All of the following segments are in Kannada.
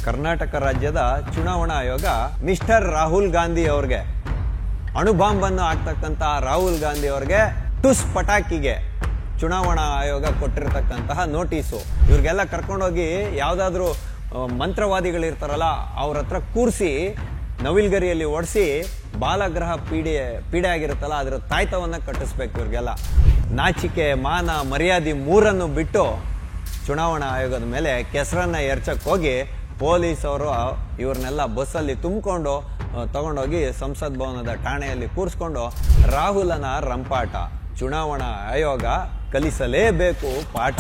ಕರ್ನಾಟಕ ರಾಜ್ಯದ ಚುನಾವಣಾ ಆಯೋಗ ಮಿಸ್ಟರ್ ರಾಹುಲ್ ಗಾಂಧಿ ಅವ್ರಿಗೆ ಅಣುಬಾಂಬ್ ಅನ್ನು ಹಾಕ್ತಕ್ಕಂತ ರಾಹುಲ್ ಗಾಂಧಿ ಅವ್ರಿಗೆ ಟುಸ್ ಪಟಾಕಿಗೆ ಚುನಾವಣಾ ಆಯೋಗ ಕೊಟ್ಟಿರತಕ್ಕಂತಹ ನೋಟಿಸು. ಇವ್ರಿಗೆಲ್ಲ ಕರ್ಕೊಂಡೋಗಿ ಯಾವ್ದಾದ್ರು ಮಂತ್ರವಾದಿಗಳಿರ್ತಾರಲ್ಲ ಅವ್ರ ಹತ್ರ ಕೂರಿಸಿ ನವಿಲ್ಗರಿಯಲ್ಲಿ ಓಡಿಸಿ ಬಾಲಗ್ರಹ ಪೀಡೆ ಆಗಿರುತ್ತಲ್ಲ ಅದರ ತಾಯ್ತವನ್ನ ಕಟ್ಟಿಸ್ಬೇಕು. ಇವ್ರಿಗೆಲ್ಲ ನಾಚಿಕೆ ಮಾನ ಮರ್ಯಾದೆ ಮೂರನ್ನು ಬಿಟ್ಟು ಚುನಾವಣಾ ಆಯೋಗದ ಮೇಲೆ ಕೆಸರನ್ನ ಎರಚಕ್ ಹೋಗಿ ಪೊಲೀಸ್ ಅವರು ಇವ್ರನ್ನೆಲ್ಲ ಬಸ್ಸಲ್ಲಿ ತುಂಬಿಕೊಂಡು ತಗೊಂಡೋಗಿ ಸಂಸತ್ ಭವನದ ಠಾಣೆಯಲ್ಲಿ ಕೂರಿಸ್ಕೊಂಡು ರಾಹುಲನ ರಂಪಾಟ. ಚುನಾವಣಾ ಆಯೋಗ ಕಲಿಸಲೇಬೇಕು ಪಾಠ.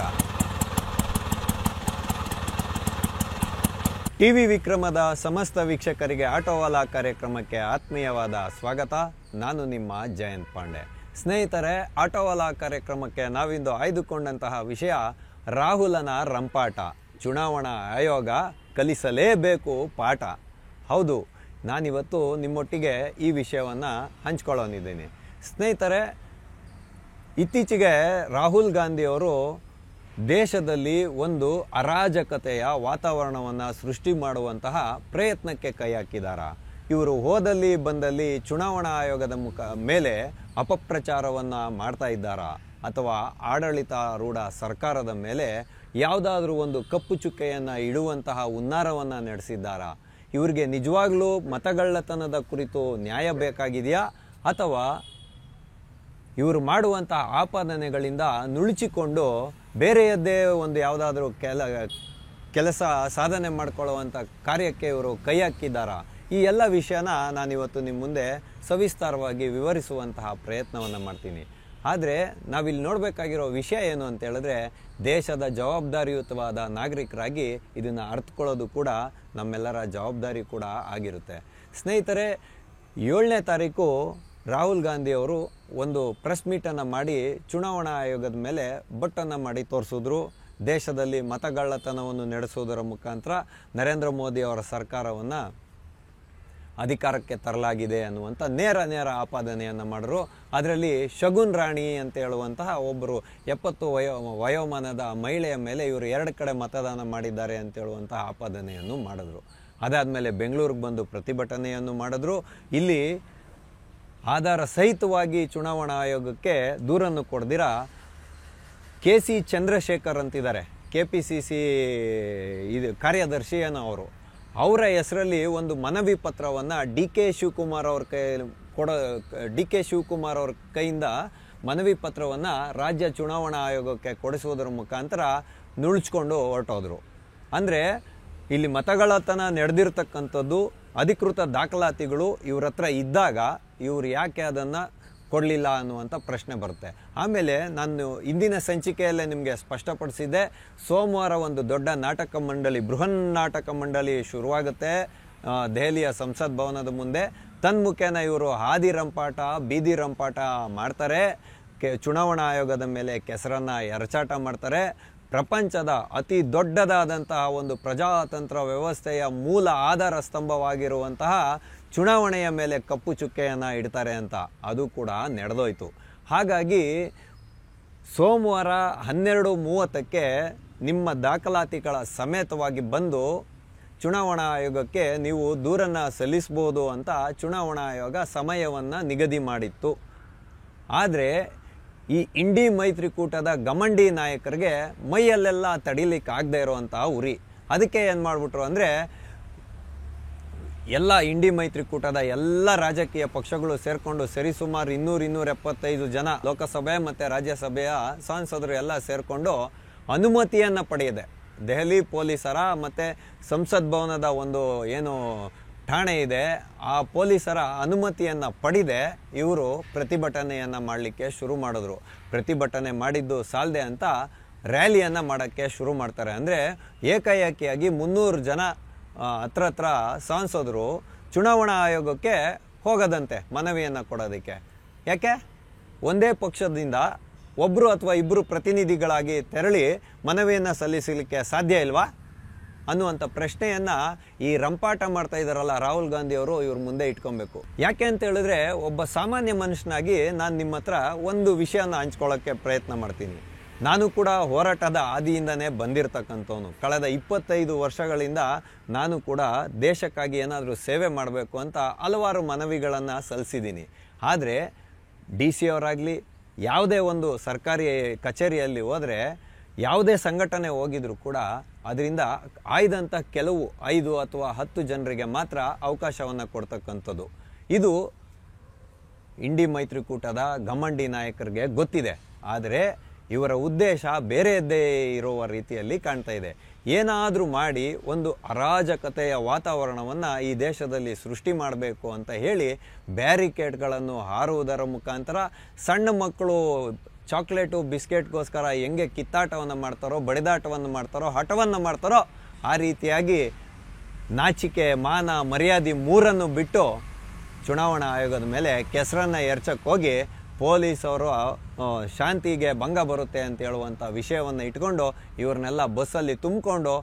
ಟಿವಿ ವಿಕ್ರಮದ ಸಮಸ್ತ ವೀಕ್ಷಕರಿಗೆ ಆಟೋವಾಲಾ ಕಾರ್ಯಕ್ರಮಕ್ಕೆ ಆತ್ಮೀಯವಾದ ಸ್ವಾಗತ. ನಾನು ನಿಮ್ಮ ಜಯಂತ್ ಪಾಂಡೆ. ಸ್ನೇಹಿತರೆ, ಆಟೋವಾಲಾ ಕಾರ್ಯಕ್ರಮಕ್ಕೆ ನಾವಿಂದು ಆಯ್ದುಕೊಂಡಂತಹ ವಿಷಯ ರಾಹುಲನ ರಂಪಾಟ. ಚುನಾವಣಾ ಆಯೋಗ ಕಲಿಸಲೇಬೇಕು ಪಾಠ. ಹೌದು, ನಾನಿವತ್ತು ನಿಮ್ಮೊಟ್ಟಿಗೆ ಈ ವಿಷಯವನ್ನು ಹಂಚ್ಕೊಳ್ಳೋನಿದ್ದೀನಿ. ಸ್ನೇಹಿತರೆ, ಇತ್ತೀಚೆಗೆ ರಾಹುಲ್ ಗಾಂಧಿಯವರು ದೇಶದಲ್ಲಿ ಒಂದು ಅರಾಜಕತೆಯ ವಾತಾವರಣವನ್ನು ಸೃಷ್ಟಿ ಮಾಡುವಂತಹ ಪ್ರಯತ್ನಕ್ಕೆ ಕೈ ಹಾಕಿದ್ದಾರೆ. ಇವರು ಹೋದಲ್ಲಿ ಬಂದಲ್ಲಿ ಚುನಾವಣಾ ಆಯೋಗದ ಮೇಲೆ ಅಪಪ್ರಚಾರವನ್ನು ಮಾಡ್ತಾ ಇದ್ದಾರಾ ಅಥವಾ ಆಡಳಿತಾರೂಢ ಸರ್ಕಾರದ ಮೇಲೆ ಯಾವುದಾದ್ರೂ ಒಂದು ಕಪ್ಪು ಚುಕ್ಕೆಯನ್ನು ಇಡುವಂತಹ ಹುನ್ನಾರವನ್ನು ನಡೆಸಿದ್ದಾರಾ? ಇವರಿಗೆ ನಿಜವಾಗ್ಲೂ ಮತಗಳ್ಳತನದ ಕುರಿತು ನ್ಯಾಯ ಬೇಕಾಗಿದೆಯಾ ಅಥವಾ ಇವರು ಮಾಡುವಂತಹ ಆಪಾದನೆಗಳಿಂದ ನುಳುಚಿಕೊಂಡು ಬೇರೆಯದ್ದೇ ಒಂದು ಯಾವುದಾದ್ರೂ ಕೆಲಸ ಸಾಧನೆ ಮಾಡಿಕೊಳ್ಳುವಂಥ ಕಾರ್ಯಕ್ಕೆ ಇವರು ಕೈ ಹಾಕಿದ್ದಾರಾ? ಈ ಎಲ್ಲ ವಿಷಯನ ನಾನಿವತ್ತು ನಿಮ್ಮ ಮುಂದೆ ಸವಿಸ್ತಾರವಾಗಿ ವಿವರಿಸುವಂತಹ ಪ್ರಯತ್ನವನ್ನು ಮಾಡ್ತೀನಿ. ಆದರೆ ನಾವಿಲ್ಲಿ ನೋಡಬೇಕಾಗಿರೋ ವಿಷಯ ಏನು ಅಂತ ಹೇಳಿದ್ರೆ, ದೇಶದ ಜವಾಬ್ದಾರಿಯುತವಾದ ನಾಗರಿಕರಾಗಿ ಇದನ್ನು ಅರ್ಥಕೊಳ್ಳೋದು ಕೂಡ ನಮ್ಮೆಲ್ಲರ ಜವಾಬ್ದಾರಿ ಕೂಡ ಆಗಿರುತ್ತೆ. ಸ್ನೇಹಿತರೆ, 7ನೇ ತಾರೀಕು ರಾಹುಲ್ ಗಾಂಧಿ ಅವರು ಒಂದು ಪ್ರೆಸ್ ಮೀಟನ್ನು ಮಾಡಿ ಚುನಾವಣಾ ಆಯೋಗದ ಮೇಲೆ ಬೊಟ್ಟನ್ನು ಮಾಡಿ ತೋರಿಸಿದ್ರು. ದೇಶದಲ್ಲಿ ಮತಗಳ್ಳತನವನ್ನು ನಡೆಸುವುದರ ಮುಖಾಂತರ ನರೇಂದ್ರ ಮೋದಿ ಅವರ ಸರ್ಕಾರವನ್ನು ಅಧಿಕಾರಕ್ಕೆ ತರಲಾಗಿದೆ ಅನ್ನುವಂಥ ನೇರ ಆಪಾದನೆಯನ್ನು ಮಾಡಿದ್ರು. ಅದರಲ್ಲಿ ಶಗುನ್ ರಾಣಿ ಅಂತ ಹೇಳುವಂತಹ ಒಬ್ಬರು 70 ವಯೋಮಾನದ ಮಹಿಳೆಯ ಮೇಲೆ ಇವರು 2 ಕಡೆ ಮತದಾನ ಮಾಡಿದ್ದಾರೆ ಅಂತ ಹೇಳುವಂತಹ ಆಪಾದನೆಯನ್ನು ಮಾಡಿದ್ರು. ಅದಾದಮೇಲೆ ಬೆಂಗಳೂರಿಗೆ ಬಂದು ಪ್ರತಿಭಟನೆಯನ್ನು ಮಾಡಿದ್ರು. ಇಲ್ಲಿ ಆಧಾರ ಸಹಿತವಾಗಿ ಚುನಾವಣಾ ಆಯೋಗಕ್ಕೆ ದೂರನ್ನು ಕೊಡ್ದಿರ KC ಚಂದ್ರಶೇಖರ್ ಅಂತಿದ್ದಾರೆ, KPCC ಕಾರ್ಯದರ್ಶಿ ಏನೋ ಅವರು. ಅವರ ಹೆಸರಲ್ಲಿ ಒಂದು ಮನವಿ ಪತ್ರವನ್ನು DK ಶಿವಕುಮಾರ್ ಅವ್ರ ಕೈಯಿಂದ ಮನವಿ ಪತ್ರವನ್ನು ರಾಜ್ಯ ಚುನಾವಣಾ ಆಯೋಗಕ್ಕೆ ಕೊಡಿಸುವುದರ ಮುಖಾಂತರ ನುಳ್ಚ್ಕೊಂಡು ಹೊರಟೋದ್ರು. ಅಂದರೆ ಇಲ್ಲಿ ಮತಗಳ್ಳತನ ನಡೆದಿರ್ತಕ್ಕಂಥದ್ದು ಅಧಿಕೃತ ದಾಖಲಾತಿಗಳು ಇವ್ರ ಹತ್ರ ಇದ್ದಾಗ ಇವರು ಯಾಕೆ ಅದನ್ನು ಕೊಡಲಿಲ್ಲ ಅನ್ನುವಂಥ ಪ್ರಶ್ನೆ ಬರುತ್ತೆ. ಆಮೇಲೆ ನಾನು ಇಂದಿನ ಸಂಚಿಕೆಯಲ್ಲೇ ನಿಮಗೆ ಸ್ಪಷ್ಟಪಡಿಸಿದ್ದೆ, ಸೋಮವಾರ ಒಂದು ದೊಡ್ಡ ನಾಟಕ ಮಂಡಳಿ, ಬೃಹನ್ ನಾಟಕ ಮಂಡಳಿ ಶುರುವಾಗುತ್ತೆ ದೆಹಲಿಯ ಸಂಸತ್ ಭವನದ ಮುಂದೆ. ತನ್ಮುಖೇನ ಇವರು ಹಾದಿ ರಂಪಾಟ ಬೀದಿ ರಂಪಾಟ ಮಾಡ್ತಾರೆ, ಚುನಾವಣಾ ಆಯೋಗದ ಮೇಲೆ ಕೆಸರನ್ನು ಎರಚಾಟ ಮಾಡ್ತಾರೆ. ಪ್ರಪಂಚದ ಅತಿ ದೊಡ್ಡದಾದಂತಹ ಒಂದು ಪ್ರಜಾತಂತ್ರ ವ್ಯವಸ್ಥೆಯ ಮೂಲ ಆಧಾರ ಸ್ತಂಭವಾಗಿರುವಂತಹ ಚುನಾವಣೆಯ ಮೇಲೆ ಕಪ್ಪು ಚುಕ್ಕೆಯನ್ನು ಇಡ್ತಾರೆ ಅಂತ ಅದು ಕೂಡ ನಡೆದೋಯ್ತು. ಹಾಗಾಗಿ ಸೋಮವಾರ 12:30ಕ್ಕೆ ನಿಮ್ಮ ದಾಖಲಾತಿಗಳ ಸಮೇತವಾಗಿ ಬಂದು ಚುನಾವಣಾ ಆಯೋಗಕ್ಕೆ ನೀವು ದೂರನ್ನು ಸಲ್ಲಿಸಬಹುದು ಅಂತ ಚುನಾವಣಾ ಆಯೋಗ ಸಮಯವನ್ನು ನಿಗದಿ ಮಾಡಿತ್ತು. ಆದರೆ ಈ ಇಂಡಿ ಮೈತ್ರಿಕೂಟದ ಗಮಂಡಿ ನಾಯಕರಿಗೆ ಮೈಯಲ್ಲೆಲ್ಲ ತಡಿಲಿಕ್ಕೆ ಆಗದೆ ಇರುವಂತಹ ಉರಿ. ಅದಕ್ಕೆ ಏನು ಮಾಡಿಬಿಟ್ರು ಅಂದರೆ, ಎಲ್ಲ ಇಂಡಿ ಮೈತ್ರಿಕೂಟದ ಎಲ್ಲ ರಾಜಕೀಯ ಪಕ್ಷಗಳು ಸೇರಿಕೊಂಡು ಸರಿಸುಮಾರು 200-275 ಜನ ಲೋಕಸಭೆ ಮತ್ತು ರಾಜ್ಯಸಭೆಯ ಸಂಸದರು ಎಲ್ಲ ಸೇರಿಕೊಂಡು ಅನುಮತಿಯನ್ನು ಪಡೆಯದೆ ದೆಹಲಿ ಪೊಲೀಸರ ಮತ್ತು ಸಂಸತ್ ಭವನದ ಒಂದು ಏನು ಠಾಣೆ ಇದೆ ಆ ಪೊಲೀಸರ ಅನುಮತಿಯನ್ನು ಪಡೆದೆ ಇವರು ಪ್ರತಿಭಟನೆಯನ್ನು ಮಾಡಲಿಕ್ಕೆ ಶುರು ಮಾಡಿದ್ರು. ಪ್ರತಿಭಟನೆ ಮಾಡಿದ್ದು ಸಾಲದೆ ಅಂತ ರ್ಯಾಲಿಯನ್ನು ಮಾಡೋಕ್ಕೆ ಶುರು ಮಾಡ್ತಾರೆ. ಅಂದರೆ ಏಕಾಏಕಿಯಾಗಿ 300 ಜನ ಹತ್ರ ಸಂಸದರು ಚುನಾವಣಾ ಆಯೋಗಕ್ಕೆ ಹೋಗದಂತೆ ಮನವಿಯನ್ನು ಕೊಡೋದಕ್ಕೆ. ಯಾಕೆ? ಒಂದೇ ಪಕ್ಷದಿಂದ ಒಬ್ಬರು ಅಥವಾ ಇಬ್ಬರು ಪ್ರತಿನಿಧಿಗಳಾಗಿ ತೆರಳಿ ಮನವಿಯನ್ನು ಸಲ್ಲಿಸಲಿಕ್ಕೆ ಸಾಧ್ಯ ಇಲ್ವಾ ಅನ್ನುವಂಥ ಪ್ರಶ್ನೆಯನ್ನು ಈ ರಂಪಾಟ ಮಾಡ್ತಾ ಇದ್ದಾರಲ್ಲ ರಾಹುಲ್ ಗಾಂಧಿ ಅವರು, ಇವ್ರ ಮುಂದೆ ಇಟ್ಕೊಬೇಕು. ಯಾಕೆ ಅಂತ ಹೇಳಿದ್ರೆ, ಒಬ್ಬ ಸಾಮಾನ್ಯ ಮನುಷ್ಯನಾಗಿ ನಾನು ನಿಮ್ಮ ಹತ್ರ ಒಂದು ವಿಷಯನ ಹಂಚ್ಕೊಳ್ಳೋಕ್ಕೆ ಪ್ರಯತ್ನ ಮಾಡ್ತೀನಿ. ನಾನು ಕೂಡ ಹೋರಾಟದ ಹಾದಿಯಿಂದನೇ ಬಂದಿರತಕ್ಕಂಥವನು. ಕಳೆದ 25 ವರ್ಷಗಳಿಂದ ನಾನು ಕೂಡ ದೇಶಕ್ಕಾಗಿ ಏನಾದರೂ ಸೇವೆ ಮಾಡಬೇಕು ಅಂತ ಹಲವಾರು ಮನವಿಗಳನ್ನು ಸಲ್ಲಿಸಿದ್ದೀನಿ. ಆದರೆ DC ಅವರಾಗಲಿ ಯಾವುದೇ ಒಂದು ಸರ್ಕಾರಿ ಕಚೇರಿಯಲ್ಲಿ ಹೋದರೆ, ಯಾವುದೇ ಸಂಘಟನೆ ಹೋಗಿದ್ರು ಕೂಡ ಅದರಿಂದ ಆಯ್ದಂಥ ಕೆಲವು 5 ಅಥವಾ 10 ಜನರಿಗೆ ಮಾತ್ರ ಅವಕಾಶವನ್ನು ಕೊಡ್ತಕ್ಕಂಥದ್ದು. ಇದು ಇಂಡಿ ಮೈತ್ರಿಕೂಟದ ಘಮಂಡಿ ನಾಯಕರಿಗೆ ಗೊತ್ತಿದೆ. ಆದರೆ ಇವರ ಉದ್ದೇಶ ಬೇರೆಯದ್ದೇ ಇರುವ ರೀತಿಯಲ್ಲಿ ಕಾಣ್ತಾ ಇದೆ. ಏನಾದರೂ ಮಾಡಿ ಒಂದು ಅರಾಜಕತೆಯ ವಾತಾವರಣವನ್ನು ಈ ದೇಶದಲ್ಲಿ ಸೃಷ್ಟಿ ಮಾಡಬೇಕು ಅಂತ ಹೇಳಿ ಬ್ಯಾರಿಕೇಡ್ಗಳನ್ನು ಹಾರುವುದರ ಮುಖಾಂತರ ಸಣ್ಣ ಮಕ್ಕಳು ಚಾಕ್ಲೇಟು ಬಿಸ್ಕೆಟ್ಗೋಸ್ಕರ ಹೆಂಗೆ ಕಿತ್ತಾಟವನ್ನು ಮಾಡ್ತಾರೋ, ಬಡಿದಾಟವನ್ನು ಮಾಡ್ತಾರೋ, ಹಠವನ್ನು ಮಾಡ್ತಾರೋ, ಆ ರೀತಿಯಾಗಿ ನಾಚಿಕೆ, ಮಾನ, ಮರ್ಯಾದೆ ಮೂರನ್ನು ಬಿಟ್ಟು ಚುನಾವಣಾ ಆಯೋಗದ ಮೇಲೆ ಕೆಸರನ್ನು ಎರಚಕ್ಕೆ ಹೋಗಿ ಪೊಲೀಸವರು ಶಾಂತಿಗೆ ಭಂಗ ಬರುತ್ತೆ ಅಂತ ಹೇಳುವಂಥ ವಿಷಯವನ್ನು ಇಟ್ಕೊಂಡು ಇವ್ರನ್ನೆಲ್ಲ ಬಸ್ಸಲ್ಲಿ ತುಂಬಿಕೊಂಡು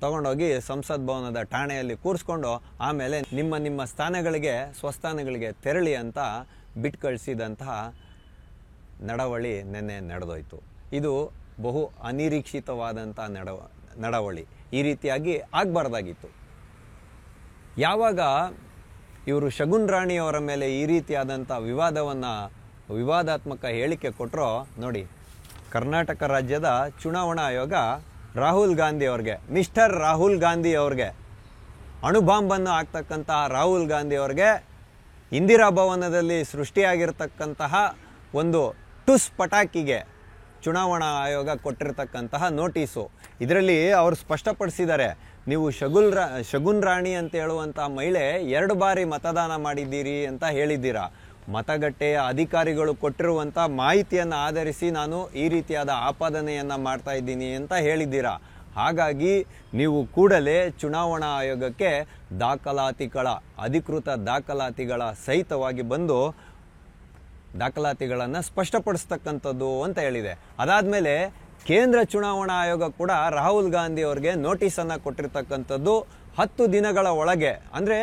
ತಗೊಂಡೋಗಿ ಸಂಸತ್ ಭವನದ ಠಾಣೆಯಲ್ಲಿ ಕೂರಿಸ್ಕೊಂಡು ಆಮೇಲೆ ನಿಮ್ಮ ಸ್ಥಾನಗಳಿಗೆ, ಸ್ವಸ್ಥಾನಗಳಿಗೆ ತೆರಳಿ ಅಂತ ಬಿಟ್ಟು ಕಳಿಸಿದಂತಹ ನಡವಳಿ ನಿನ್ನೆ ನಡೆದೋಯ್ತು. ಇದು ಬಹು ಅನಿರೀಕ್ಷಿತವಾದಂಥ ನಡವಳಿ. ಈ ರೀತಿಯಾಗಿ ಆಗಬಾರ್ದಾಗಿತ್ತು. ಯಾವಾಗ ಇವರು ಶಗುನ್ ರಾಣಿಯವರ ಮೇಲೆ ಈ ರೀತಿಯಾದಂಥ ವಿವಾದಾತ್ಮಕ ಹೇಳಿಕೆ ಕೊಟ್ಟರೋ ನೋಡಿ, ಕರ್ನಾಟಕ ರಾಜ್ಯದ ಚುನಾವಣಾ ಆಯೋಗ ರಾಹುಲ್ ಗಾಂಧಿ ಅವ್ರಿಗೆ, ಮಿಸ್ಟರ್ ರಾಹುಲ್ ಗಾಂಧಿ ಅವ್ರಿಗೆ, ಅಣುಬಾಂಬನ್ನು ಹಾಕ್ತಕ್ಕಂತಹ ರಾಹುಲ್ ಗಾಂಧಿ ಅವ್ರಿಗೆ ಇಂದಿರಾ ಭವನದಲ್ಲಿ ಸೃಷ್ಟಿಯಾಗಿರ್ತಕ್ಕಂತಹ ಒಂದು ಟುಸ್ ಪಟಾಕಿಗೆ ಚುನಾವಣಾ ಆಯೋಗ ಕೊಟ್ಟಿರ್ತಕ್ಕಂತಹ ನೋಟಿಸು. ಇದರಲ್ಲಿ ಅವರು ಸ್ಪಷ್ಟಪಡಿಸಿದ್ದಾರೆ, ನೀವು ಶಗುನ್ ರಾಣಿ ಅಂತ ಹೇಳುವಂಥ ಮಹಿಳೆ 2 ಬಾರಿ ಮತದಾನ ಮಾಡಿದ್ದೀರಿ ಅಂತ ಹೇಳಿದ್ದೀರಾ. ಮತಗಟ್ಟೆಯ ಅಧಿಕಾರಿಗಳು ಕೊಟ್ಟಿರುವಂಥ ಮಾಹಿತಿಯನ್ನು ಆಧರಿಸಿ ನಾನು ಈ ರೀತಿಯಾದ ಆಪಾದನೆಯನ್ನು ಮಾಡ್ತಾ ಇದ್ದೀನಿ ಅಂತ ಹೇಳಿದ್ದೀರಾ. ಹಾಗಾಗಿ ನೀವು ಕೂಡಲೇ ಚುನಾವಣಾ ಆಯೋಗಕ್ಕೆ ಅಧಿಕೃತ ದಾಖಲಾತಿಗಳ ಸಹಿತವಾಗಿ ಬಂದು ದಾಖಲಾತಿಗಳನ್ನು ಸ್ಪಷ್ಟಪಡಿಸ್ತಕ್ಕಂಥದ್ದು ಅಂತ ಹೇಳಿದೆ. ಅದಾದಮೇಲೆ ಕೇಂದ್ರ ಚುನಾವಣಾ ಆಯೋಗ ಕೂಡ ರಾಹುಲ್ ಗಾಂಧಿ ಅವರಿಗೆ ನೋಟಿಸನ್ನು ಕೊಟ್ಟಿರ್ತಕ್ಕಂಥದ್ದು 10 ದಿನಗಳ ಒಳಗೆ. ಅಂದರೆ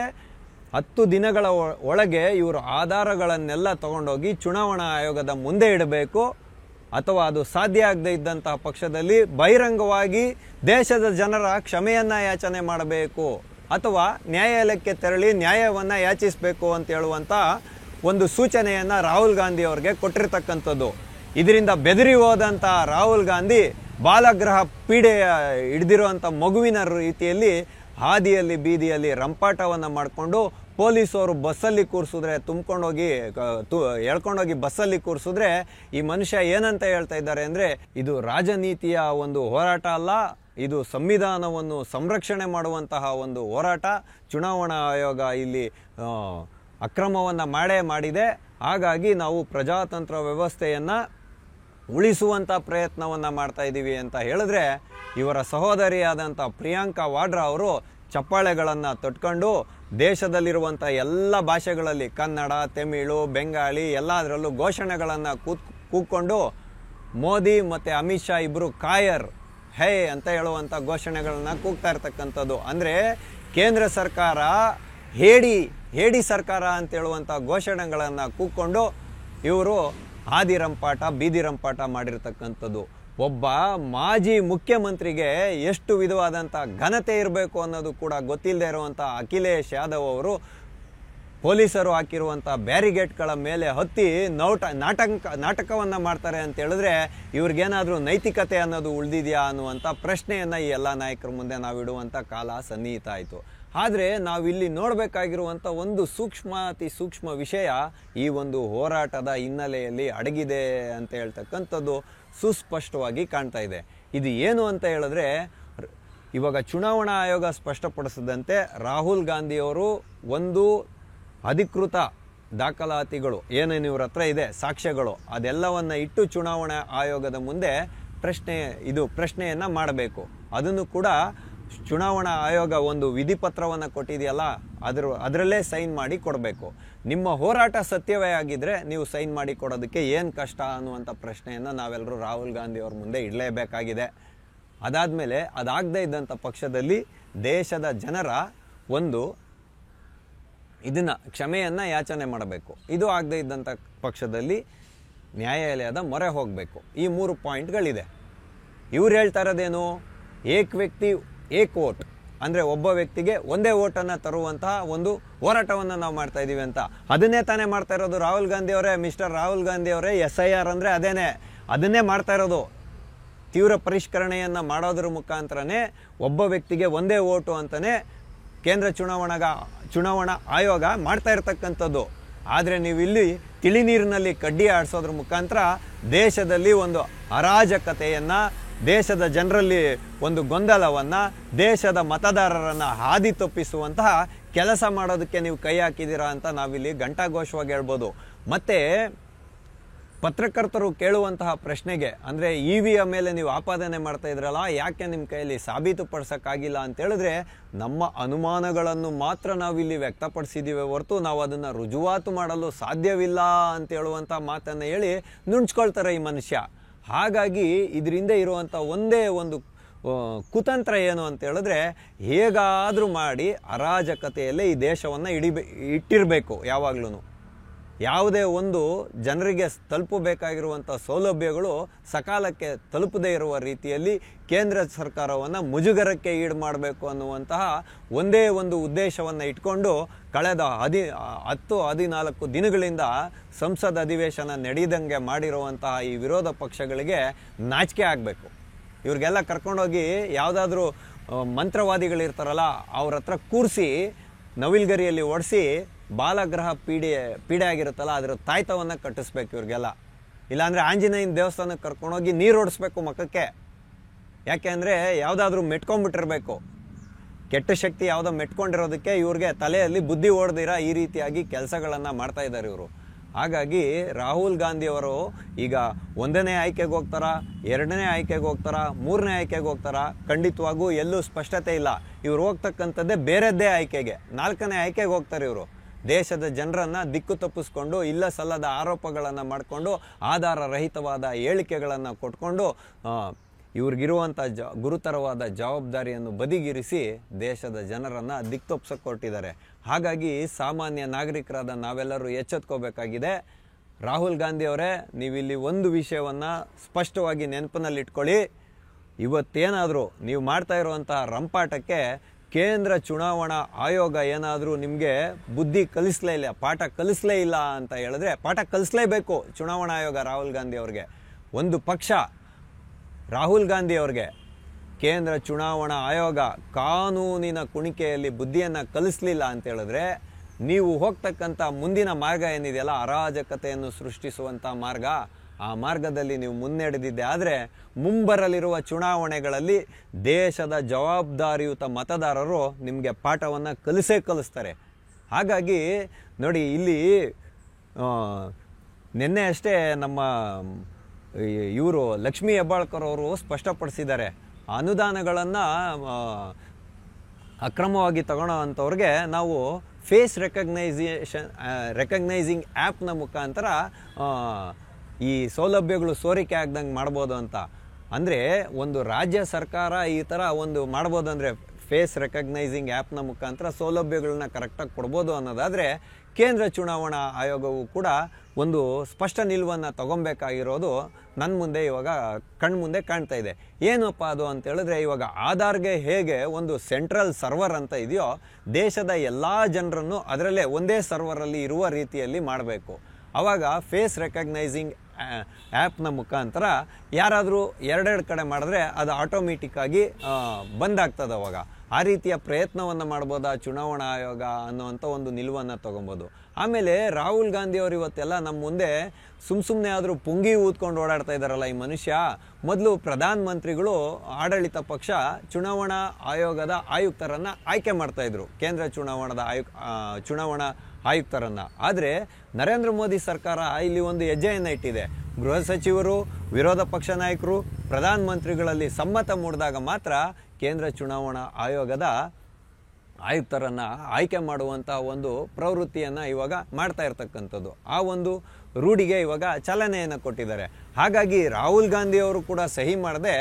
10 ದಿನಗಳ ಒಳಗೆ ಇವರು ಆಧಾರಗಳನ್ನೆಲ್ಲ ತಗೊಂಡೋಗಿ ಚುನಾವಣಾ ಆಯೋಗದ ಮುಂದೆ ಇಡಬೇಕು, ಅಥವಾ ಅದು ಸಾಧ್ಯ ಆಗದೇ ಇದ್ದಂತಹ ಪಕ್ಷದಲ್ಲಿ ಬಹಿರಂಗವಾಗಿ ದೇಶದ ಜನರ ಕ್ಷಮೆಯನ್ನು ಯಾಚನೆ ಮಾಡಬೇಕು, ಅಥವಾ ನ್ಯಾಯಾಲಯಕ್ಕೆ ತೆರಳಿ ನ್ಯಾಯವನ್ನು ಯಾಚಿಸಬೇಕು ಅಂತ ಹೇಳುವಂಥ ಒಂದು ಸೂಚನೆಯನ್ನು ರಾಹುಲ್ ಗಾಂಧಿ ಅವರಿಗೆ ಕೊಟ್ಟಿರ್ತಕ್ಕಂಥದ್ದು. ಇದರಿಂದ ಬೆದರಿ ಹೋದಂಥ ರಾಹುಲ್ ಗಾಂಧಿ ಬಾಲಗ್ರಹ ಪೀಡೆ ಹಿಡಿದಿರುವಂಥ ಮಗುವಿನ ರೀತಿಯಲ್ಲಿ ಹಾದಿಯಲ್ಲಿ ಬೀದಿಯಲ್ಲಿ ರಂಪಾಟವನ್ನು ಮಾಡಿಕೊಂಡು ಪೊಲೀಸವರು ಬಸ್ಸಲ್ಲಿ ಕೂರಿಸಿದ್ರೆ, ಎಳ್ಕೊಂಡೋಗಿ ಬಸ್ಸಲ್ಲಿ ಕೂರಿಸಿದ್ರೆ ಈ ಮನುಷ್ಯ ಏನಂತ ಹೇಳ್ತಾ ಇದ್ದಾರೆ ಅಂದರೆ, ಇದು ರಾಜನೀತಿಯ ಒಂದು ಹೋರಾಟ ಅಲ್ಲ, ಇದು ಸಂವಿಧಾನವನ್ನು ಸಂರಕ್ಷಣೆ ಮಾಡುವಂತಹ ಒಂದು ಹೋರಾಟ. ಚುನಾವಣಾ ಆಯೋಗ ಇಲ್ಲಿ ಅಕ್ರಮವನ್ನು ಮಾಡಿದೆ. ಹಾಗಾಗಿ ನಾವು ಪ್ರಜಾತಂತ್ರ ವ್ಯವಸ್ಥೆಯನ್ನು ಉಳಿಸುವಂಥ ಪ್ರಯತ್ನವನ್ನು ಮಾಡ್ತಾ ಇದ್ದೀವಿ ಅಂತ ಹೇಳಿದ್ರೆ, ಇವರ ಸಹೋದರಿಯಾದಂಥ ಪ್ರಿಯಾಂಕಾ ವಾಡ್ರಾ ಅವರು ಚಪ್ಪಾಳೆಗಳನ್ನು ತೊಟ್ಕೊಂಡು ದೇಶದಲ್ಲಿರುವಂಥ ಎಲ್ಲ ಭಾಷೆಗಳಲ್ಲಿ, ಕನ್ನಡ, ತಮಿಳು, ಬೆಂಗಾಳಿ ಎಲ್ಲದರಲ್ಲೂ ಘೋಷಣೆಗಳನ್ನು ಕೂಗ್ಕೊಂಡು ಮೋದಿ ಮತ್ತು ಅಮಿತ್ ಶಾ ಇಬ್ಬರು ಕಾಯರ್ ಹೇ ಅಂತ ಹೇಳುವಂಥ ಘೋಷಣೆಗಳನ್ನು ಕೂಗ್ತಾ ಇರ್ತಕ್ಕಂಥದ್ದು. ಅಂದರೆ ಕೇಂದ್ರ ಸರ್ಕಾರ ಹೇಡಿ ಸರ್ಕಾರ ಅಂತ ಹೇಳುವಂಥ ಘೋಷಣೆಗಳನ್ನು ಕೂಗ್ಕೊಂಡು ಇವರು ಬೀದಿ ರಂಪಾಟ ಮಾಡಿರ್ತಕ್ಕಂಥದ್ದು. ಒಬ್ಬ ಮಾಜಿ ಮುಖ್ಯಮಂತ್ರಿಗೆ ಎಷ್ಟು ವಿಧವಾದಂಥ ಘನತೆ ಇರಬೇಕು ಅನ್ನೋದು ಕೂಡ ಗೊತ್ತಿಲ್ಲದೆ ಇರುವಂಥ ಅಖಿಲೇಶ್ ಯಾದವ್ ಅವರು ಪೊಲೀಸರು ಹಾಕಿರುವಂಥ ಬ್ಯಾರಿಗೇಟ್ಗಳ ಮೇಲೆ ಹತ್ತಿ ನಾಟಕವನ್ನು ಮಾಡ್ತಾರೆ ಅಂತ ಹೇಳಿದ್ರೆ ಇವ್ರಿಗೇನಾದರೂ ನೈತಿಕತೆ ಅನ್ನೋದು ಉಳಿದಿದೆಯಾ ಅನ್ನುವಂಥ ಪ್ರಶ್ನೆಯನ್ನು ಈ ಎಲ್ಲ ನಾಯಕರ ಮುಂದೆ ನಾವಿಡುವಂಥ ಕಾಲ ಸನ್ನಿಹಿತ ಆಯಿತು. ಆದರೆ ನಾವಿಲ್ಲಿ ನೋಡಬೇಕಾಗಿರುವಂಥ ಒಂದು ಅತಿ ಸೂಕ್ಷ್ಮ ವಿಷಯ ಈ ಒಂದು ಹೋರಾಟದ ಹಿನ್ನೆಲೆಯಲ್ಲಿ ಅಡಗಿದೆ ಅಂತ ಹೇಳ್ತಕ್ಕಂಥದ್ದು ಸುಸ್ಪಷ್ಟವಾಗಿ ಕಾಣ್ತಾ ಇದೆ. ಇದು ಏನು ಅಂತ ಹೇಳಿದ್ರೆ, ಇವಾಗ ಚುನಾವಣಾ ಆಯೋಗ ಸ್ಪಷ್ಟಪಡಿಸಿದಂತೆ ರಾಹುಲ್ ಗಾಂಧಿಯವರು ಒಂದು ಅಧಿಕೃತ ದಾಖಲಾತಿಗಳು ಏನೇನು ಇವ್ರ ಹತ್ರ ಇದೆ, ಸಾಕ್ಷ್ಯಗಳು, ಅದೆಲ್ಲವನ್ನು ಇಟ್ಟು ಚುನಾವಣಾ ಆಯೋಗದ ಮುಂದೆ ಪ್ರಶ್ನೆಯನ್ನು ಮಾಡಬೇಕು. ಅದನ್ನು ಕೂಡ ಚುನಾವಣಾ ಆಯೋಗ ಒಂದು ವಿಧಿಪತ್ರವನ್ನು ಕೊಟ್ಟಿದೆಯಲ್ಲ, ಅದರಲ್ಲೇ ಸೈನ್ ಮಾಡಿ ಕೊಡಬೇಕು. ನಿಮ್ಮ ಹೋರಾಟ ಸತ್ಯವೇ ಆಗಿದ್ದರೆ ನೀವು ಸೈನ್ ಮಾಡಿ ಕೊಡೋದಕ್ಕೆ ಏನು ಕಷ್ಟ ಅನ್ನುವಂಥ ಪ್ರಶ್ನೆಯನ್ನು ನಾವೆಲ್ಲರೂ ರಾಹುಲ್ ಗಾಂಧಿ ಅವ್ರ ಮುಂದೆ ಇಡಲೇಬೇಕಾಗಿದೆ. ಅದಾದಮೇಲೆ ಅದಾಗದೇ ಇದ್ದಂಥ ಪಕ್ಷದಲ್ಲಿ ದೇಶದ ಜನರ ಒಂದು ಕ್ಷಮೆಯನ್ನು ಯಾಚನೆ ಮಾಡಬೇಕು. ಆಗದೇ ಇದ್ದಂಥ ಪಕ್ಷದಲ್ಲಿ ನ್ಯಾಯಾಲಯದ ಮೊರೆ ಹೋಗಬೇಕು. ಈ 3 ಪಾಯಿಂಟ್ಗಳಿದೆ. ಇವ್ರು ಹೇಳ್ತಾ ಇರೋದೇನು, ಏಕ್ ವ್ಯಕ್ತಿ ಏಕ್ ವೋಟ್, ಅಂದರೆ ಒಬ್ಬ ವ್ಯಕ್ತಿಗೆ ಒಂದೇ ವೋಟನ್ನು ತರುವಂತಹ ಒಂದು ಹೋರಾಟವನ್ನು ನಾವು ಮಾಡ್ತಾ ಇದ್ದೀವಿ ಅಂತ. ಅದನ್ನೇ ತಾನೇ ಮಾಡ್ತಾ ಇರೋದು ರಾಹುಲ್ ಗಾಂಧಿ ಅವರೇ. ಮಿಸ್ಟರ್ ರಾಹುಲ್ ಗಾಂಧಿ ಅವರೇ, SIR ಅಂದರೆ ಅದನ್ನೇ ಮಾಡ್ತಾ ಇರೋದು. ತೀವ್ರ ಪರಿಷ್ಕರಣೆಯನ್ನು ಮಾಡೋದ್ರ ಮುಖಾಂತರನೇ ಒಬ್ಬ ವ್ಯಕ್ತಿಗೆ ಒಂದೇ ವೋಟು ಅಂತಲೇ ಕೇಂದ್ರ ಚುನಾವಣಾ ಆಯೋಗ ಮಾಡ್ತಾ ಇರ್ತಕ್ಕಂಥದ್ದು. ಆದರೆ ನೀವು ಇಲ್ಲಿ ತಿಳಿನೀರಿನಲ್ಲಿ ಕಡ್ಡಿ ಆಡಿಸೋದ್ರ ಮುಖಾಂತರ ದೇಶದಲ್ಲಿ ಒಂದು ಅರಾಜಕತೆಯನ್ನು, ದೇಶದ ಜನರಲ್ಲಿ ಒಂದು ಗೊಂದಲವನ್ನು, ದೇಶದ ಮತದಾರರನ್ನು ಹಾದಿ ತಪ್ಪಿಸುವಂತಹ ಕೆಲಸ ಮಾಡೋದಕ್ಕೆ ನೀವು ಕೈ ಹಾಕಿದ್ದೀರಾ ಅಂತ ನಾವಿಲ್ಲಿ ಘಂಟಾಘೋಷವಾಗಿ ಹೇಳ್ಬೋದು. ಮತ್ತು ಪತ್ರಕರ್ತರು ಕೇಳುವಂತಹ ಪ್ರಶ್ನೆಗೆ, ಅಂದರೆ EVಯ ಮೇಲೆ ನೀವು ಆಪಾದನೆ ಮಾಡ್ತಾ ಇದ್ರಲ್ಲ, ಯಾಕೆ ನಿಮ್ಮ ಕೈಯಲ್ಲಿ ಸಾಬೀತುಪಡಿಸೋಕ್ಕಾಗಿಲ್ಲ ಅಂತ ಹೇಳಿದ್ರೆ, ನಮ್ಮ ಅನುಮಾನಗಳನ್ನು ಮಾತ್ರ ನಾವಿಲ್ಲಿ ವ್ಯಕ್ತಪಡಿಸಿದ್ದೀವಿ ಹೊರತು ನಾವು ಅದನ್ನು ರುಜುವಾತು ಮಾಡಲು ಸಾಧ್ಯವಿಲ್ಲ ಅಂತ ಹೇಳುವಂಥ ಮಾತನ್ನು ಹೇಳಿ ನುಣ್ಸ್ಕೊಳ್ತಾರೆ ಈ ಮನುಷ್ಯ. ಹಾಗಾಗಿ ಇದರಿಂದ ಇರುವಂಥ ಒಂದೇ ಒಂದು ಕುತಂತ್ರ ಏನು ಅಂತ ಹೇಳಿದ್ರೆ, ಹೇಗಾದರೂ ಮಾಡಿ ಅರಾಜಕತೆಯಲ್ಲೇ ಈ ದೇಶವನ್ನು ಇಟ್ಟಿರಬೇಕು. ಯಾವಾಗಲೂ ಯಾವುದೇ ಒಂದು ಜನರಿಗೆ ತಲುಪಬೇಕಾಗಿರುವಂಥ ಸೌಲಭ್ಯಗಳು ಸಕಾಲಕ್ಕೆ ತಲುಪದೇ ಇರುವ ರೀತಿಯಲ್ಲಿ ಕೇಂದ್ರ ಸರ್ಕಾರವನ್ನು ಮುಜುಗರಕ್ಕೆ ಈಡು ಮಾಡಬೇಕು ಅನ್ನುವಂತಹ ಒಂದೇ ಒಂದು ಉದ್ದೇಶವನ್ನು ಇಟ್ಕೊಂಡು ಕಳೆದ 14 ದಿನಗಳಿಂದ ಸಂಸತ್ ಅಧಿವೇಶನ ನಡೆಯದಂಗೆ ಮಾಡಿರುವಂತಹ ಈ ವಿರೋಧ ಪಕ್ಷಗಳಿಗೆ ನಾಚಿಕೆ ಆಗಬೇಕು. ಇವ್ರಿಗೆಲ್ಲ ಕರ್ಕೊಂಡೋಗಿ ಯಾವುದಾದ್ರೂ ಮಂತ್ರವಾದಿಗಳಿರ್ತಾರಲ್ಲ, ಅವ್ರ ಹತ್ರ ಕೂರಿಸಿ ನವಿಲ್ಗರಿಯಲ್ಲಿ ಓಡಿಸಿ ಬಾಲಗ್ರಹ ಪೀಡೆ ಆಗಿರುತ್ತಲ್ಲ, ಅದರ ತಾಯ್ತವನ್ನು ಕಟ್ಟಿಸ್ಬೇಕು ಇವ್ರಿಗೆಲ್ಲ. ಇಲ್ಲಾಂದರೆ ಆಂಜನೇಯನ ದೇವಸ್ಥಾನಕ್ಕೆ ಕರ್ಕೊಂಡೋಗಿ ನೀರು ಓಡಿಸ್ಬೇಕು ಮಕ್ಕಕ್ಕೆ. ಯಾಕೆ ಅಂದರೆ ಯಾವುದಾದ್ರೂ ಮೆಟ್ಕೊಂಡ್ಬಿಟ್ಟಿರ್ಬೇಕು. ಕೆಟ್ಟ ಶಕ್ತಿ ಯಾವುದೋ ಮೆಟ್ಕೊಂಡಿರೋದಕ್ಕೆ ಇವ್ರಿಗೆ ತಲೆಯಲ್ಲಿ ಬುದ್ಧಿ ಓಡ್ದಿರ ಈ ರೀತಿಯಾಗಿ ಕೆಲಸಗಳನ್ನು ಮಾಡ್ತಾ ಇದ್ದಾರೆ ಇವರು. ಹಾಗಾಗಿ ರಾಹುಲ್ ಗಾಂಧಿಯವರು ಈಗ 1ನೇ ಆಯ್ಕೆಗೆ ಹೋಗ್ತಾರಾ, 2ನೇ ಆಯ್ಕೆಗೆ ಹೋಗ್ತಾರಾ, 3ನೇ ಆಯ್ಕೆಗೆ ಹೋಗ್ತಾರಾ, ಖಂಡಿತವಾಗೂ ಎಲ್ಲೂ ಸ್ಪಷ್ಟತೆ ಇಲ್ಲ. ಇವ್ರು ಹೋಗ್ತಕ್ಕಂಥದ್ದೇ ಬೇರೆದ್ದೇ ಆಯ್ಕೆಗೆ, 4ನೇ ಆಯ್ಕೆಗೆ ಹೋಗ್ತಾರೆ ಇವರು. ದೇಶದ ಜನರನ್ನು ದಿಕ್ಕು ತಪ್ಪಿಸ್ಕೊಂಡು, ಇಲ್ಲ ಸಲ್ಲದ ಆರೋಪಗಳನ್ನು ಮಾಡಿಕೊಂಡು, ಆಧಾರ ರಹಿತವಾದ ಹೇಳಿಕೆಗಳನ್ನು ಕೊಟ್ಕೊಂಡು ಇವ್ರಿಗಿರುವಂಥ ಗುರುತರವಾದ ಜವಾಬ್ದಾರಿಯನ್ನು ಬದಿಗಿರಿಸಿ ದೇಶದ ಜನರನ್ನು ದಿಕ್ತಪ್ಸಕ್ಕೆ ಕೊಟ್ಟಿದ್ದಾರೆ. ಹಾಗಾಗಿ ಸಾಮಾನ್ಯ ನಾಗರಿಕರಾದ ನಾವೆಲ್ಲರೂ ಎಚ್ಚೆತ್ಕೋಬೇಕಾಗಿದೆ. ರಾಹುಲ್ ಗಾಂಧಿ ಅವರೇ, ನೀವಿಲ್ಲಿ ಒಂದು ವಿಷಯವನ್ನು ಸ್ಪಷ್ಟವಾಗಿ ನೆನಪಿನಲ್ಲಿಟ್ಕೊಳ್ಳಿ. ಇವತ್ತೇನಾದರೂ ನೀವು ಮಾಡ್ತಾ ಇರುವಂತಹ ರಂಪಾಟಕ್ಕೆ ಕೇಂದ್ರ ಚುನಾವಣಾ ಆಯೋಗ ಏನಾದರೂ ನಿಮಗೆ ಬುದ್ಧಿ ಕಲಿಸಲೇ ಇಲ್ಲ, ಪಾಠ ಕಲಿಸಲೇ ಇಲ್ಲ ಅಂತ ಹೇಳಿದ್ರೆ, ಪಾಠ ಕಲಿಸಲೇಬೇಕು ಚುನಾವಣಾ ಆಯೋಗ ರಾಹುಲ್ ಗಾಂಧಿ ಅವ್ರಿಗೆ. ಒಂದು ಪಕ್ಷ ರಾಹುಲ್ ಗಾಂಧಿ ಅವ್ರಿಗೆ ಕೇಂದ್ರ ಚುನಾವಣಾ ಆಯೋಗ ಕಾನೂನಿನ ಕುಣಿಕೆಯಲ್ಲಿ ಬುದ್ಧಿಯನ್ನು ಕಲಿಸಲಿಲ್ಲ ಅಂತ ಹೇಳಿದ್ರೆ, ನೀವು ಹೋಗ್ತಕ್ಕಂಥ ಮುಂದಿನ ಮಾರ್ಗ ಏನಿದೆಯಲ್ಲ, ಅರಾಜಕತೆಯನ್ನು ಸೃಷ್ಟಿಸುವಂಥ ಮಾರ್ಗ, ಆ ಮಾರ್ಗದಲ್ಲಿ ನೀವು ಮುನ್ನಡೆದಿದ್ದೆ ಆದರೆ ಮುಂಬರಲಿರುವ ಚುನಾವಣೆಗಳಲ್ಲಿ ದೇಶದ ಜವಾಬ್ದಾರಿಯುತ ಮತದಾರರು ನಿಮಗೆ ಪಾಠವನ್ನು ಕಲಿಸ್ತಾರೆ. ಹಾಗಾಗಿ ನೋಡಿ, ಇಲ್ಲಿ ನಿನ್ನೆ ಅಷ್ಟೇ ನಮ್ಮ ಇವರು ಲಕ್ಷ್ಮೀ ಹೆಬ್ಬಾಳ್ಕರ್ ಅವರು ಸ್ಪಷ್ಟಪಡಿಸಿದ್ದಾರೆ, ಅನುದಾನಗಳನ್ನು ಅಕ್ರಮವಾಗಿ ತಗೊಳ್ಳೋ ಅಂಥವ್ರಿಗೆ ನಾವು ಫೇಸ್ ರೆಕಗ್ನೈಸಿಂಗ್ ಆ್ಯಪ್ನ ಮುಖಾಂತರ ಈ ಸೌಲಭ್ಯಗಳು ಸೋರಿಕೆ ಆಗ್ದಂಗೆ ಮಾಡ್ಬೋದು ಅಂತ. ಅಂದರೆ ಒಂದು ರಾಜ್ಯ ಸರ್ಕಾರ ಈ ಥರ ಒಂದು ಮಾಡ್ಬೋದು ಅಂದರೆ ಫೇಸ್ ರೆಕಗ್ನೈಸಿಂಗ್ ಆ್ಯಪ್ನ ಮುಖಾಂತರ ಸೌಲಭ್ಯಗಳನ್ನ ಕರೆಕ್ಟಾಗಿ ಕೊಡ್ಬೋದು ಅನ್ನೋದಾದರೆ, ಕೇಂದ್ರ ಚುನಾವಣಾ ಆಯೋಗವು ಕೂಡ ಒಂದು ಸ್ಪಷ್ಟ ನಿಲುವನ್ನು ತಗೊಬೇಕಾಗಿರೋದು ನನ್ನ ಮುಂದೆ ಇವಾಗ ಕಣ್ಮುಂದೆ ಕಾಣ್ತಾ ಇದೆ. ಏನಪ್ಪ ಅದು ಅಂತ ಹೇಳಿದ್ರೆ, ಇವಾಗ ಆಧಾರ್ಗೆ ಹೇಗೆ ಒಂದು ಸೆಂಟ್ರಲ್ ಸರ್ವರ್ ಅಂತ ಇದೆಯೋ, ದೇಶದ ಎಲ್ಲ ಜನರನ್ನು ಅದರಲ್ಲೇ ಒಂದೇ ಸರ್ವರಲ್ಲಿ ಇರುವ ರೀತಿಯಲ್ಲಿ ಮಾಡಬೇಕು. ಆವಾಗ ಫೇಸ್ ರೆಕಗ್ನೈಸಿಂಗ್ ಆ್ಯಪ್ನ ಮುಖಾಂತರ ಯಾರಾದರೂ ಎರಡೆರಡು ಕಡೆ ಮಾಡಿದ್ರೆ ಅದು ಆಟೋಮೆಟಿಕ್ಕಾಗಿ ಬಂದಾಗ್ತದೆ. ಅವಾಗ ಆ ರೀತಿಯ ಪ್ರಯತ್ನವನ್ನು ಮಾಡ್ಬೋದಾ ಚುನಾವಣಾ ಆಯೋಗ ಅನ್ನೋವಂಥ ಒಂದು ನಿಲುವನ್ನು ತೊಗೊಬೋದು. ಆಮೇಲೆ ರಾಹುಲ್ ಗಾಂಧಿ ಅವರು ಇವತ್ತೆಲ್ಲ ನಮ್ಮ ಮುಂದೆ ಸುಮ್ಮನೆ ಆದರೂ ಪುಂಗಿ ಊದ್ಕೊಂಡು ಓಡಾಡ್ತಾ ಇದ್ದಾರಲ್ಲ ಈ ಮನುಷ್ಯ. ಮೊದಲು ಪ್ರಧಾನಮಂತ್ರಿಗಳು ಆಡಳಿತ ಪಕ್ಷ ಚುನಾವಣಾ ಆಯೋಗದ ಆಯುಕ್ತರನ್ನು ಆಯ್ಕೆ ಮಾಡ್ತಾಯಿದ್ರು, ಕೇಂದ್ರ ಚುನಾವಣಾ ಆಯುಕ್ತರನ್ನು. ಆದರೆ ನರೇಂದ್ರ ಮೋದಿ ಸರ್ಕಾರ ಇಲ್ಲಿ ಒಂದು ಹೆಜ್ಜೆಯನ್ನು ಇಟ್ಟಿದೆ. ಗೃಹ ಸಚಿವರು, ವಿರೋಧ ಪಕ್ಷ ನಾಯಕರು, ಪ್ರಧಾನಮಂತ್ರಿಗಳಲ್ಲಿ ಸಮ್ಮತ ಮೂಡಿದಾಗ ಮಾತ್ರ ಕೇಂದ್ರ ಚುನಾವಣಾ ಆಯೋಗದ ಆಯುಕ್ತರನ್ನು ಆಯ್ಕೆ ಮಾಡುವಂಥ ಒಂದು ಪ್ರವೃತ್ತಿಯನ್ನು ಇವಾಗ ಮಾಡ್ತಾ ಇರ್ತಕ್ಕಂಥದ್ದು. ಆ ಒಂದು ರೂಢಿಗೆ ಇವಾಗ ಚಾಲನೆಯನ್ನು ಕೊಟ್ಟಿದ್ದಾರೆ. ಹಾಗಾಗಿ ರಾಹುಲ್ ಗಾಂಧಿ ಅವರು ಕೂಡ ಸಹಿ ಮಾಡದೆ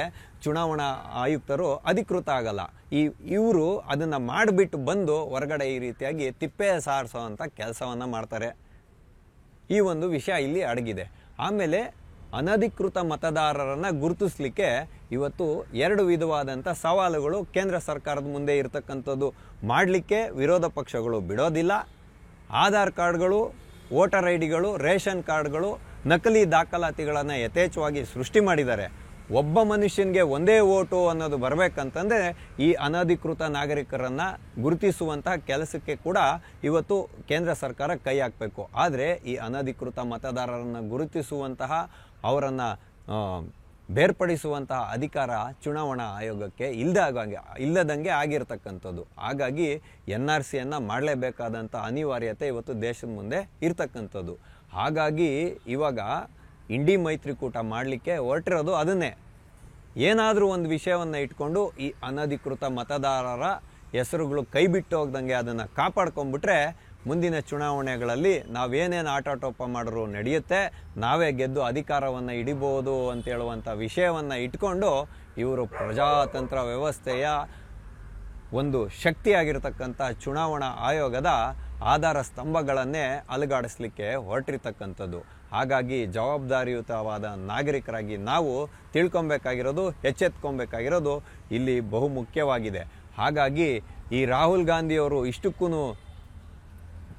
ಚುನಾವಣಾ ಆಯುಕ್ತರು ಅಧಿಕೃತ ಆಗಲ್ಲ. ಇವರು ಅದನ್ನು ಮಾಡಿಬಿಟ್ಟು ಬಂದು ಹೊರಗಡೆ ಈ ರೀತಿಯಾಗಿ ತಿಪ್ಪೆ ಸಾರಿಸೋವಂಥ ಕೆಲಸವನ್ನು ಮಾಡ್ತಾರೆ. ಈ ಒಂದು ವಿಷಯ ಇಲ್ಲಿ ಅಡಗಿದೆ. ಆಮೇಲೆ ಅನಧಿಕೃತ ಮತದಾರರನ್ನು ಗುರುತಿಸಲಿಕ್ಕೆ ಇವತ್ತು 2 ವಿಧವಾದಂಥ ಸವಾಲುಗಳು ಕೇಂದ್ರ ಸರ್ಕಾರದ ಮುಂದೆ ಇರತಕ್ಕಂಥದ್ದು. ಮಾಡಲಿಕ್ಕೆ ವಿರೋಧ ಪಕ್ಷಗಳು ಬಿಡೋದಿಲ್ಲ. ಆಧಾರ್ ಕಾರ್ಡ್ಗಳು, ವೋಟರ್ ಐ ಡಿಗಳು, ರೇಷನ್ ಕಾರ್ಡ್ಗಳು, ನಕಲಿ ದಾಖಲಾತಿಗಳನ್ನು ಯಥೇಚ್ಛವಾಗಿ ಸೃಷ್ಟಿ ಮಾಡಿದ್ದಾರೆ. ಒಬ್ಬ ಮನುಷ್ಯನಿಗೆ ಒಂದೇ ವೋಟು ಅನ್ನೋದು ಬರಬೇಕಂತಂದರೆ ಈ ಅನಧಿಕೃತ ನಾಗರಿಕರನ್ನು ಗುರುತಿಸುವಂತಹ ಕೆಲಸಕ್ಕೆ ಕೂಡ ಇವತ್ತು ಕೇಂದ್ರ ಸರ್ಕಾರ ಕೈ ಹಾಕಬೇಕು. ಆದರೆ ಈ ಅನಧಿಕೃತ ಮತದಾರರನ್ನು ಗುರುತಿಸುವಂತಹ, ಅವರನ್ನು ಬೇರ್ಪಡಿಸುವಂತಹ ಅಧಿಕಾರ ಚುನಾವಣಾ ಆಯೋಗಕ್ಕೆ ಇಲ್ಲದಂಗೆ ಆಗಿರ್ತಕ್ಕಂಥದ್ದು. ಹಾಗಾಗಿ NRCಯನ್ನು ಮಾಡಲೇಬೇಕಾದಂಥ ಅನಿವಾರ್ಯತೆ ಇವತ್ತು ದೇಶದ ಮುಂದೆ ಇರ್ತಕ್ಕಂಥದ್ದು. ಹಾಗಾಗಿ ಇವಾಗ ಇಂಡಿ ಮೈತ್ರಿಕೂಟ ಮಾಡಲಿಕ್ಕೆ ಹೊರಟಿರೋದು ಅದನ್ನೇ. ಏನಾದರೂ ಒಂದು ವಿಷಯವನ್ನು ಇಟ್ಕೊಂಡು ಈ ಅನಧಿಕೃತ ಮತದಾರರ ಹೆಸರುಗಳು ಕೈ ಬಿಟ್ಟು ಹೋಗ್ದಂಗೆ ಅದನ್ನು ಕಾಪಾಡ್ಕೊಂಡ್ಬಿಟ್ರೆ ಮುಂದಿನ ಚುನಾವಣೆಗಳಲ್ಲಿ ನಾವೇನೇನು ಆಟಾಟೋಪ ಮಾಡಿದ್ರು ನಡೆಯುತ್ತೆ, ನಾವೇ ಗೆದ್ದು ಅಧಿಕಾರವನ್ನು ಹಿಡಿಬೋದು ಅಂತೇಳುವಂಥ ವಿಷಯವನ್ನು ಇಟ್ಕೊಂಡು ಇವರು ಪ್ರಜಾತಂತ್ರ ವ್ಯವಸ್ಥೆಯ ಒಂದು ಶಕ್ತಿಯಾಗಿರ್ತಕ್ಕಂಥ ಚುನಾವಣಾ ಆಯೋಗದ ಆಧಾರ ಸ್ತಂಭಗಳನ್ನೇ ಅಲುಗಾಡಿಸ್ಲಿಕ್ಕೆ ಹೊರಟಿರ್ತಕ್ಕಂಥದ್ದು. ಹಾಗಾಗಿ ಜವಾಬ್ದಾರಿಯುತವಾದ ನಾಗರಿಕರಾಗಿ ನಾವು ತಿಳ್ಕೊಬೇಕಾಗಿರೋದು, ಎಚ್ಚೆತ್ಕೊಬೇಕಾಗಿರೋದು ಇಲ್ಲಿ ಬಹುಮುಖ್ಯವಾಗಿದೆ. ಹಾಗಾಗಿ ಈ ರಾಹುಲ್ ಗಾಂಧಿಯವರು ಇಷ್ಟಕ್ಕೂ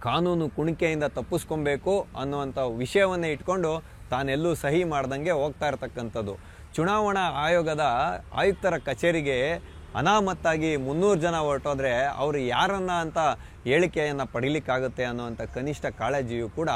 ಕಾನೂನು ಕುಣಿಕೆಯಿಂದ ತಪ್ಪಿಸ್ಕೊಬೇಕು ಅನ್ನುವಂಥ ವಿಷಯವನ್ನೇ ಇಟ್ಕೊಂಡು ತಾನೆಲ್ಲೂ ಸಹಿ ಮಾಡ್ದಂಗೆ ಹೋಗ್ತಾ ಇರ್ತಕ್ಕಂಥದ್ದು. ಚುನಾವಣಾ ಆಯೋಗದ ಆಯುಕ್ತರ ಕಚೇರಿಗೆ ಅನಾಮತ್ತಾಗಿ 300 ಜನ ಹೊರಟೋದ್ರೆ ಅವರು ಯಾರನ್ನ ಅಂತ ಹೇಳಿಕೆಯನ್ನು ಪಡೀಲಿಕ್ಕಾಗುತ್ತೆ ಅನ್ನುವಂಥ ಕನಿಷ್ಠ ಕಾಳಜಿಯೂ ಕೂಡ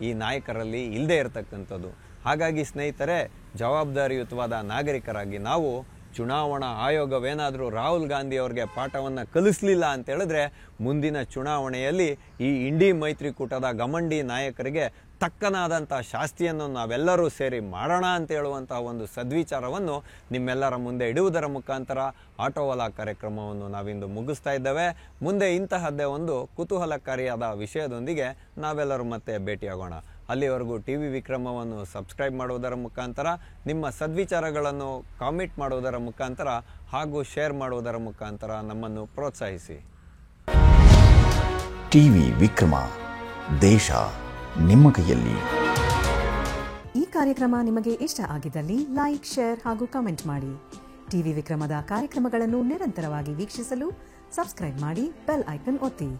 ಈ ನಾಯಕರಲ್ಲಿ ಇಲ್ಲದೆ ಇರತಕ್ಕಂಥದ್ದು. ಹಾಗಾಗಿ ಸ್ನೇಹಿತರೆ, ಜವಾಬ್ದಾರಿಯುತವಾದ ನಾಗರಿಕರಾಗಿ ನಾವು ಚುನಾವಣಾ ಆಯೋಗವೇನಾದರೂ ರಾಹುಲ್ ಗಾಂಧಿ ಅವ್ರಿಗೆ ಪಾಠವನ್ನು ಕಲಿಸಲಿಲ್ಲ ಅಂತ ಹೇಳಿದ್ರೆ ಮುಂದಿನ ಚುನಾವಣೆಯಲ್ಲಿ ಈ ಇಂಡಿ ಮೈತ್ರಿಕೂಟದ ಗಮಂಡಿ ನಾಯಕರಿಗೆ ತಕ್ಕನಾದಂಥ ಶಾಸ್ತಿಯನ್ನು ನಾವೆಲ್ಲರೂ ಸೇರಿ ಮಾಡೋಣ ಅಂತ ಹೇಳುವಂಥ ಒಂದು ಸದ್ವಿಚಾರವನ್ನು ನಿಮ್ಮೆಲ್ಲರ ಮುಂದೆ ಇಡುವುದರ ಮುಖಾಂತರ ಆಟೋವಾಲಾ ಕಾರ್ಯಕ್ರಮವನ್ನು ನಾವಿಂದು ಮುಗಿಸ್ತಾ ಇದ್ದೇವೆ. ಮುಂದೆ ಇಂತಹದ್ದೇ ಒಂದು ಕುತೂಹಲಕಾರಿಯಾದ ವಿಷಯದೊಂದಿಗೆ ನಾವೆಲ್ಲರೂ ಮತ್ತೆ ಭೇಟಿಯಾಗೋಣ. ಅಲ್ಲಿವರೆಗೂ TV ವಿಕ್ರಮವನ್ನು ಸಬ್ಸ್ಕ್ರೈಬ್ ಮಾಡುವುದರ ಮುಖಾಂತರ, ನಿಮ್ಮ ಸದ್ವಿಚಾರಗಳನ್ನು ಕಾಮೆಂಟ್ ಮಾಡುವುದರ ಮುಖಾಂತರ ಹಾಗೂ ಶೇರ್ ಮಾಡುವುದರ ಮುಖಾಂತರ ನಮ್ಮನ್ನು ಪ್ರೋತ್ಸಾಹಿಸಿ. TV ವಿಕ್ರಮ, ದೇಶ ನಿಮ್ಮ ಕೈಯಲ್ಲಿ. ಈ ಕಾರ್ಯಕ್ರಮ ನಿಮಗೆ ಇಷ್ಟ ಆಗಿದ್ದಲ್ಲಿ ಲೈಕ್, ಶೇರ್ ಹಾಗೂ ಕಮೆಂಟ್ ಮಾಡಿ. TV ವಿಕ್ರಮದ ಕಾರ್ಯಕ್ರಮಗಳನ್ನು ನಿರಂತರವಾಗಿ ವೀಕ್ಷಿಸಲು ಸಬ್ಸ್ಕ್ರೈಬ್ ಮಾಡಿ, ಬೆಲ್ ಐಕನ್ ಒತ್ತಿ.